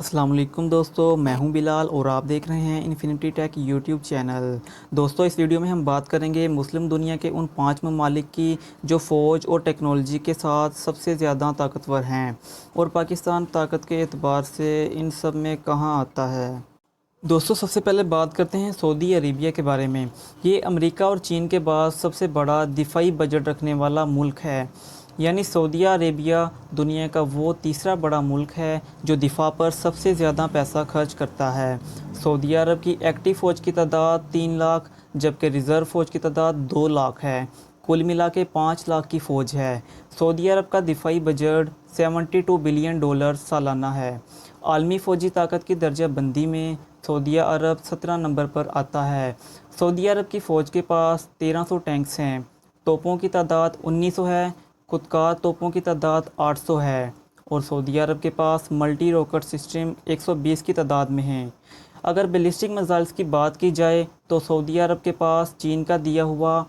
السلام علیکم دوستو، میں ہوں بلال اور آپ دیکھ رہے ہیں انفینٹی ٹیک یوٹیوب چینل۔ دوستو اس ویڈیو میں ہم بات کریں گے مسلم دنیا کے ان 5 ممالک کی جو فوج اور ٹیکنالوجی کے ساتھ سب سے زیادہ طاقتور ہیں، اور پاکستان طاقت کے اعتبار سے ان سب میں کہاں آتا ہے۔ دوستو سب سے پہلے بات کرتے ہیں سعودی عربیہ کے بارے میں۔ یہ امریکہ اور چین کے بعد سب سے بڑا دفاعی بجٹ رکھنے والا ملک ہے، یعنی سعودی عربیہ دنیا کا وہ تیسرا بڑا ملک ہے جو دفاع پر سب سے زیادہ پیسہ خرچ کرتا ہے۔ سعودی عرب کی ایکٹیو فوج کی تعداد 3 لاکھ جبکہ ریزرو فوج کی تعداد 2 لاکھ ہے۔ کل ملا کے 5 لاکھ کی فوج ہے۔ سعودی عرب کا دفاعی بجٹ $72 بلین سالانہ ہے۔ عالمی فوجی طاقت کی درجہ بندی میں سعودی عرب 17 نمبر پر آتا ہے۔ سعودی عرب کی فوج کے پاس 1300 ٹینکس ہیں، توپوں کی تعداد 1900 ہے، خودکار توپوں کی تعداد 800 ہے، اور سعودی عرب کے پاس ملٹی راکٹ سسٹم 120 کی تعداد میں ہیں۔ اگر بیلسٹک میزائلز کی بات کی جائے تو سعودی عرب کے پاس چین کا دیا ہوا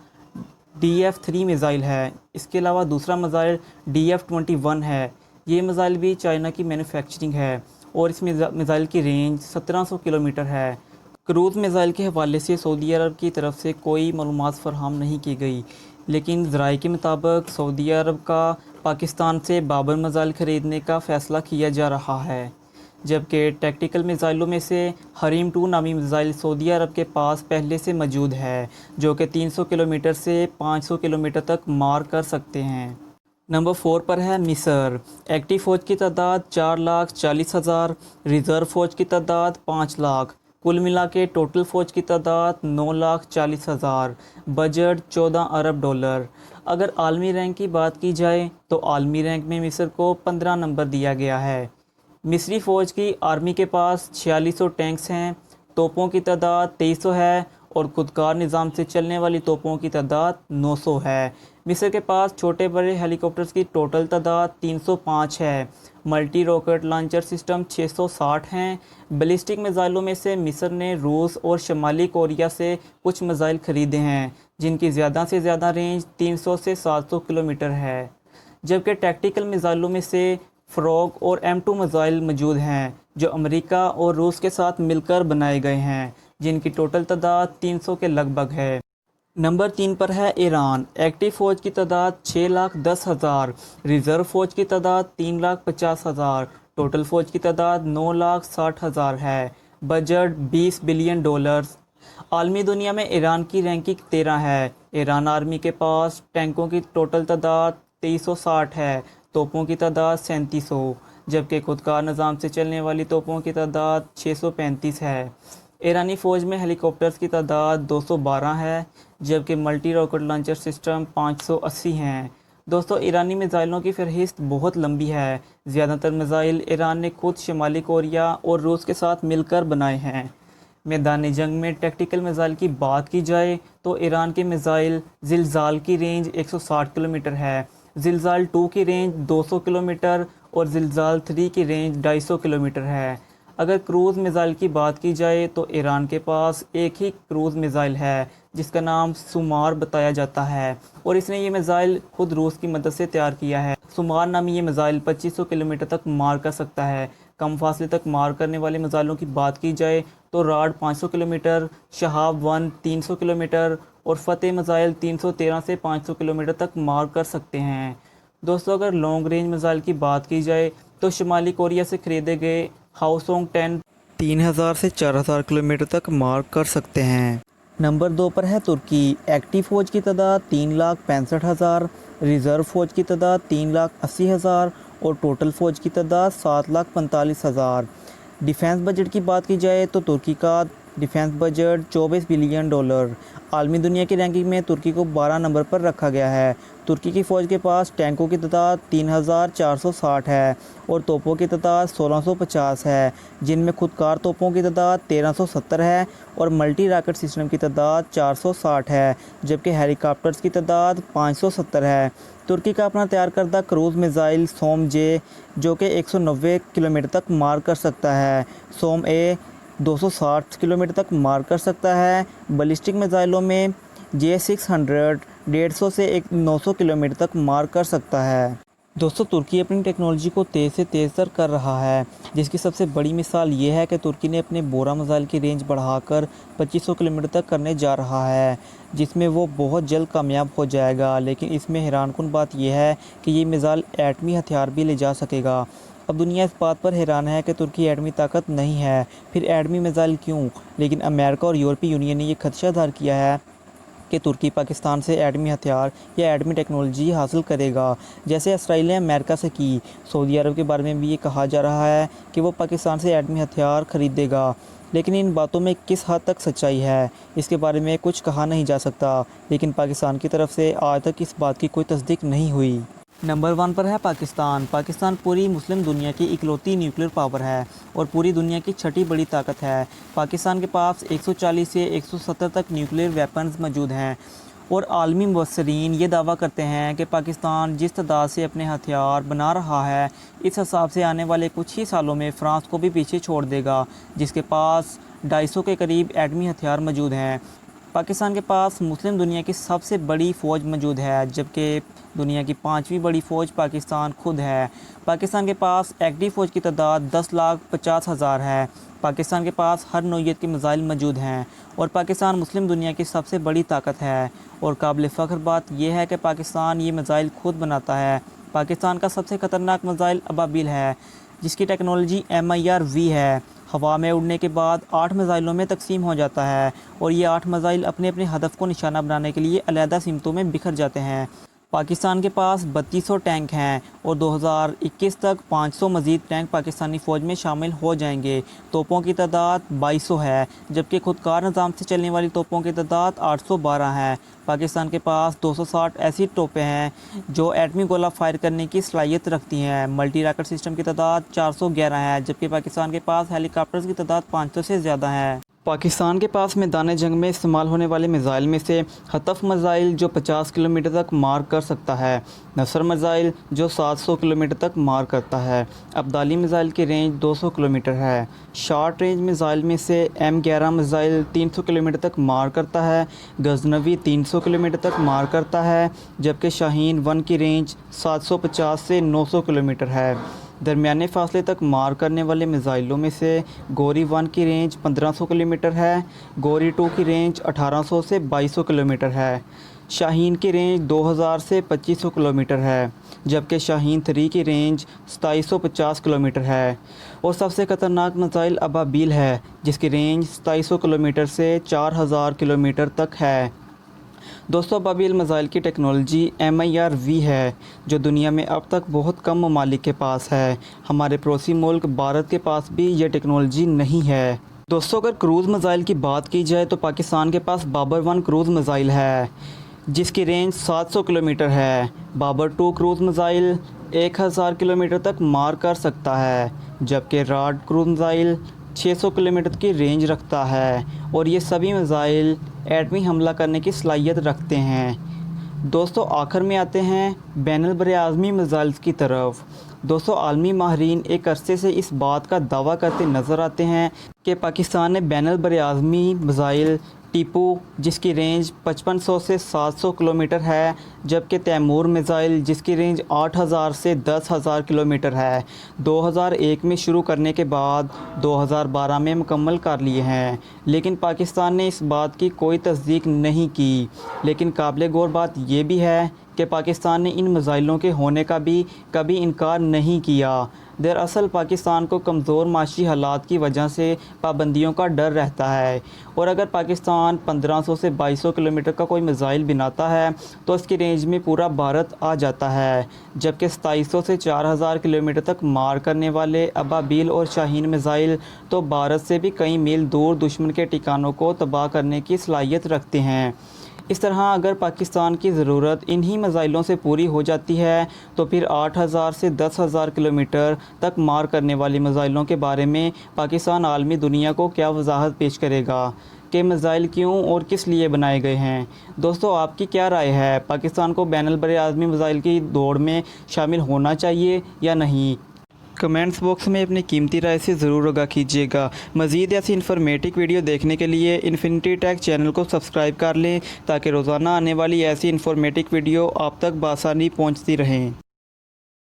DF-3 میزائل ہے۔ اس کے علاوہ دوسرا میزائل DF-21 ہے۔ یہ میزائل بھی چائنا کی مینوفیکچرنگ ہے اور اس میزائل کی رینج 1700 کلومیٹر ہے۔ کروز میزائل کے حوالے سے سعودی عرب کی طرف سے کوئی معلومات فراہم نہیں کی گئی، لیکن ذرائع کے مطابق سعودی عرب کا پاکستان سے بابر میزائل خریدنے کا فیصلہ کیا جا رہا ہے، جبکہ ٹیکٹیکل میزائلوں میں سے حریم 2 نامی میزائل سعودی عرب کے پاس پہلے سے موجود ہے، جو کہ 300 کلومیٹر سے 500 کلومیٹر تک مار کر سکتے ہیں۔ نمبر 4 پر ہے مصر۔ ایکٹیو فوج کی تعداد 4,40,000، ریزرو فوج کی تعداد 5 لاکھ، کل ملا کے ٹوٹل فوج کی تعداد 9,40,000، بجٹ $14 ارب۔ اگر عالمی رینک کی بات کی جائے تو عالمی رینک میں مصر کو 15 نمبر دیا گیا ہے۔ مصری فوج کی آرمی کے پاس 4600 ٹینکس ہیں، توپوں کی تعداد 2300 ہے، اور خودکار نظام سے چلنے والی توپوں کی تعداد 900 ہے۔ مصر کے پاس چھوٹے بڑے ہیلی کاپٹرز کی ٹوٹل تعداد 305 ہے۔ ملٹی راکٹ لانچر سسٹم 660 ہیں۔ بیلسٹک میزائلوں میں سے مصر نے روس اور شمالی کوریا سے کچھ میزائل خریدے ہیں، جن کی زیادہ سے زیادہ رینج 300 سے 700 کلومیٹر ہے، جبکہ ٹیکٹیکل میزائلوں میں سے فروگ اور M2 میزائل موجود ہیں، جو امریکہ اور روس کے ساتھ مل کر بنائے گئے ہیں، جن کی ٹوٹل تعداد 300 کے لگ بھگ ہے۔ نمبر 3 پر ہے ایران۔ ایکٹیو فوج کی تعداد 6,10,000، ریزرو فوج کی تعداد 3,50,000، ٹوٹل فوج کی تعداد 9,60,000 ہے، بجٹ $20 بلین۔ عالمی دنیا میں ایران کی رینکنگ 13 ہے۔ ایران آرمی کے پاس ٹینکوں کی ٹوٹل تعداد 2360 ہے، توپوں کی تعداد 3700، جبکہ خودکار نظام سے چلنے والی توپوں کی تعداد 635 ہے۔ ایرانی فوج میں ہیلی کاپٹرز کی تعداد 212 ہے، جبکہ ملٹی راکٹ لانچر سسٹم 580 ہیں۔ دوستو ایرانی میزائلوں کی فہرست بہت لمبی ہے۔ زیادہ تر میزائل ایران نے خود شمالی کوریا اور روس کے ساتھ مل کر بنائے ہیں۔ میدان جنگ میں ٹیکٹیکل میزائل کی بات کی جائے تو ایران کے میزائل زلزال کی رینج 160 کلومیٹر ہے، زلزال 2 کی رینج 200 کلومیٹر اور زلزال 3 کی رینج 250 کلومیٹر ہے۔ اگر کروز میزائل کی بات کی جائے تو ایران کے پاس ایک ہی کروز میزائل ہے، جس کا نام سومار بتایا جاتا ہے، اور اس نے یہ میزائل خود روس کی مدد سے تیار کیا ہے۔ سومار نامی یہ میزائل 2500 کلومیٹر تک مار کر سکتا ہے۔ کم فاصلے تک مار کرنے والے میزائلوں کی بات کی جائے تو راڈ 500 کلومیٹر، شہاب 1 300 کلومیٹر اور فتح میزائل 313 سے 500 کلومیٹر تک مار کر سکتے ہیں۔ دوستو اگر لانگ رینج میزائل کی بات کی جائے تو شمالی کوریا سے خریدے گئے ہاؤسونگ 10 3000 سے 4000 کلومیٹر تک مار کر سکتے ہیں۔ نمبر 2 پر ہے ترکی۔ ایکٹیو فوج کی تعداد 3,65,000، ریزرو فوج کی تعداد 3,80,000 اور ٹوٹل فوج کی تعداد 7,45,000۔ ڈیفنس بجٹ کی بات کی جائے تو ترکی کا ڈیفنس بجٹ $24 بلین۔ عالمی دنیا کی رینکنگ میں ترکی کو 12 نمبر پر رکھا گیا ہے۔ ترکی کی فوج کے پاس ٹینکوں کی تعداد 3,460 ہے اور توپوں کی تعداد 1,650 ہے، جن میں خودکار توپوں کی تعداد 1,370 ہے اور ملٹی راکٹ سسٹم کی تعداد 460 ہے، جبکہ ہیلی کاپٹرز کی تعداد 570 ہے۔ ترکی کا اپنا تیار کردہ کروز میزائل سوم جے، جو کہ 190 کلومیٹر تک مار کر سکتا ہے، سوم اے 260 کلومیٹر تک مار کر سکتا ہے۔ بیلسٹک میزائلوں میں J-600 150 سے 900 کلومیٹر تک مار کر سکتا ہے۔ दोस्तों तुर्की अपनी टेक्नोलॉजी को तेज़ से तेज़ तर कर रहा है, जिसकी सबसे बड़ी मिसाल ये है कि तुर्की ने अपने बोरा मिसाइल की रेंज बढ़ाकर 2500 किलोमीटर तक करने जा रहा है, जिसमें वो बहुत जल्द कामयाब हो जाएगा। लेकिन इसमें हैरानकुन बात यह है कि ये मिसाइल एटमी हथियार भी ले जा सकेगा। अब दुनिया इस बात पर हैरान है कि तुर्की एटमी ताकत नहीं है, फिर एटमी मिसाइल क्यों? लेकिन अमेरिका और यूरोपीय यूनियन ने यह खदशा ज़ाहिर किया है कि तुर्की पाकिस्तान से एटमी हथियार या एटमी टेक्नोलॉजी हासिल करेगा, जैसे इसराइल ने अमेरिका से की। सऊदी अरब के बारे में भी ये कहा जा रहा है कि वो पाकिस्तान से एटमी हथियार ख़रीदेगा। लेकिन इन बातों में किस हद तक सच्चाई है, इसके बारे में कुछ कहा नहीं जा सकता। लेकिन पाकिस्तान की तरफ से आज तक इस बात की कोई तस्दीक नहीं हुई। नंबर 1 पर है पाकिस्तान। पाकिस्तान पूरी मुस्लिम दुनिया की इकलौती न्यूक्लियर पावर है और पूरी दुनिया की छठी बड़ी ताकत है। पाकिस्तान के पास 140 से 170 तक न्यूक्लियर वेपन्स मौजूद हैं और आलमी मुबस्सिरीन ये दावा करते हैं कि पाकिस्तान जिस तादाद से अपने हथियार बना रहा है, इस हिसाब से आने वाले कुछ ही सालों में फ़्रांस को भी पीछे छोड़ देगा, जिसके पास 250 के करीब एटमी हथियार मौजूद हैं। पाकिस्तान के पास मुस्लिम दुनिया की सबसे बड़ी फ़ौज मौजूद है, जबकि दुनिया की 5वीं बड़ी फ़ौज पाकिस्तान खुद है। पाकिस्तान के पास एक्टिव फ़ौज की तादाद 10,50,000 है। पाकिस्तान के पास हर नौइयत के मिसाइल मौजूद हैं और पाकिस्तान मुस्लिम दुनिया की सबसे बड़ी ताकत है। और काबिल फ़ख्र बात यह है कि पाकिस्तान ये मिसाइल खुद बनाता है। पाकिस्तान का सबसे ख़तरनाक मिसाइल अबाबिल है, जिसकी टेक्नोलॉजी MIR-V है। हवा में उड़ने के बाद 8 मिसाइलों में तकसीम हो जाता है और ये 8 मिसाइल अपने अपने हदफ को निशाना बनाने के लिए अलहदा सिमतों में बिखर जाते हैं। पाकिस्तान के पास 3200 टैंक हैं और 2021 तक 500 मज़ीद टैंक पाकिस्तानी फ़ौज में शामिल हो जाएंगे। तोपों की तादाद 2200 है, जबकि खुदकार निज़ाम से चलने वाली तोपों की तादाद 812 है। पाकिस्तान के पास 260 ऐसी तोपें हैं जो एटमी गोला फायर करने की सलाहियत रखती हैं। मल्टी रॉकेट सिस्टम की तादाद 411 है, जबकि पाकिस्तान के पास हेलीकॉप्टर्स की तादाद 500 से ज़्यादा है। पाकिस्तान के पास मैदान जंग में इस्तेमाल होने वाले मिसाइल में से हतफ़ मिसाइल जो 50 किलोमीटर तक मार कर सकता है, नसर मिसाइल जो 700 किलोमीटर तक मार करता है, अब्दाली मिसाइल की रेंज 200 किलोमीटर है। शॉर्ट रेंज मिसाइल में से M11 मिसाइल 300 किलोमीटर तक मार करता है, गजनवी 300 किलोमीटर तक मार करता है, जबकि शाहीन 1 की रेंज 750 से 900 किलोमीटर है। दरमियाने फ़ासले तक मार करने वाले मिसाइलों में से गोरी 1 की रेंज 1500 किलोमीटर है, गोरी 2 की रेंज 1800 से 2200 किलोमीटर है, शाहीन की रेंज 2000 से 2500 किलोमीटर है, जबकि शाहीन 3 की रेंज 2750 किलोमीटर है। और सबसे ख़तरनाक मिसाइल अबाबिल है, जिसकी रेंज 2700 किलोमीटर से 4000 किलोमीटर तक है। दोस्तों अबाबिल मिसाइल की टेक्नोलॉजी MIR-V है, जो दुनिया में अब तक बहुत कम ममालिक के पास है। हमारे पड़ोसी मुल्क भारत के पास भी यह टेक्नोलॉजी नहीं है। दोस्तों अगर क्रूज़ मिसाइल की बात की जाए तो पाकिस्तान के पास बाबर 1 क्रूज़ मिसाइल है, जिसकी रेंज 700 किलोमीटर है। बाबर 2 क्रूज़ मिसाइल 1000 किलोमीटर तक मार कर सकता है, जबकि राड क्रूज़ मिसाइल 600 किलोमीटर की रेंज रखता है और ये सभी मिसाइल एटमी हमला करने की सलाहियत रखते हैं। दोस्तों आखिर में आते हैं बैनुल बरआज़मी मिसाइल्स की तरफ। दोस्तों आलमी माहिरीन एक अरसे से इस बात का दावा करते नज़र आते हैं कि पाकिस्तान ने बैनुल बरआज़मी मिसाइल टीपू, जिसकी रेंज 5500 से 700 किलोमीटर है, जबकि तैमूर मिसाइल जिसकी रेंज 8000 से 10000 किलोमीटर है, 2001 में शुरू करने के बाद 2012 में मुकम्मल कर लिए हैं। लेकिन पाकिस्तान ने इस बात की कोई तस्दीक नहीं की। लेकिन काबिल गौर बात यह भी है कि पाकिस्तान ने इन मिसाइलों के होने का भी कभी इनकार नहीं किया। दरअसल पाकिस्तान को कमज़ोर माशी हालात की वजह से पाबंदियों का डर रहता है और अगर पाकिस्तान 1500 से 2200 किलोमीटर का कोई मिसाइल बनाता है तो इसकी रेंज में पूरा भारत आ जाता है, जबकि 2700 से 4000 किलोमीटर तक मार करने वाले अबाबिल और शाहीन मिसाइल तो भारत से भी कई मील दूर दुश्मन के ठिकानों को तबाह करने की सलाहियत रखते हैं। इस तरह अगर पाकिस्तान की ज़रूरत इन्हीं मिसाइलों से पूरी हो जाती है तो फिर 8000 से 10000 किलोमीटर तक मार करने वाली मिसाइलों के बारे में पाकिस्तान आलमी दुनिया को क्या वजाहत पेश करेगा कि मिसाइल क्यों और किस लिए बनाए गए हैं। दोस्तों आपकी क्या राय है, पाकिस्तान को बैनुल बरआज़मी मिसाइल की दौड़ में शामिल होना चाहिए या नहीं? कमेंट्स बॉक्स में अपनी कीमती राय से ज़रूर आगाह कीजिएगा। मज़ीद ऐसी इन्फॉर्मेटिव वीडियो देखने के लिए इन्फिनिटी टेक चैनल को सब्सक्राइब कर लें ताकि रोज़ाना आने वाली ऐसी इन्फॉर्मेटिव वीडियो आप तक बआसानी पहुंचती रहें।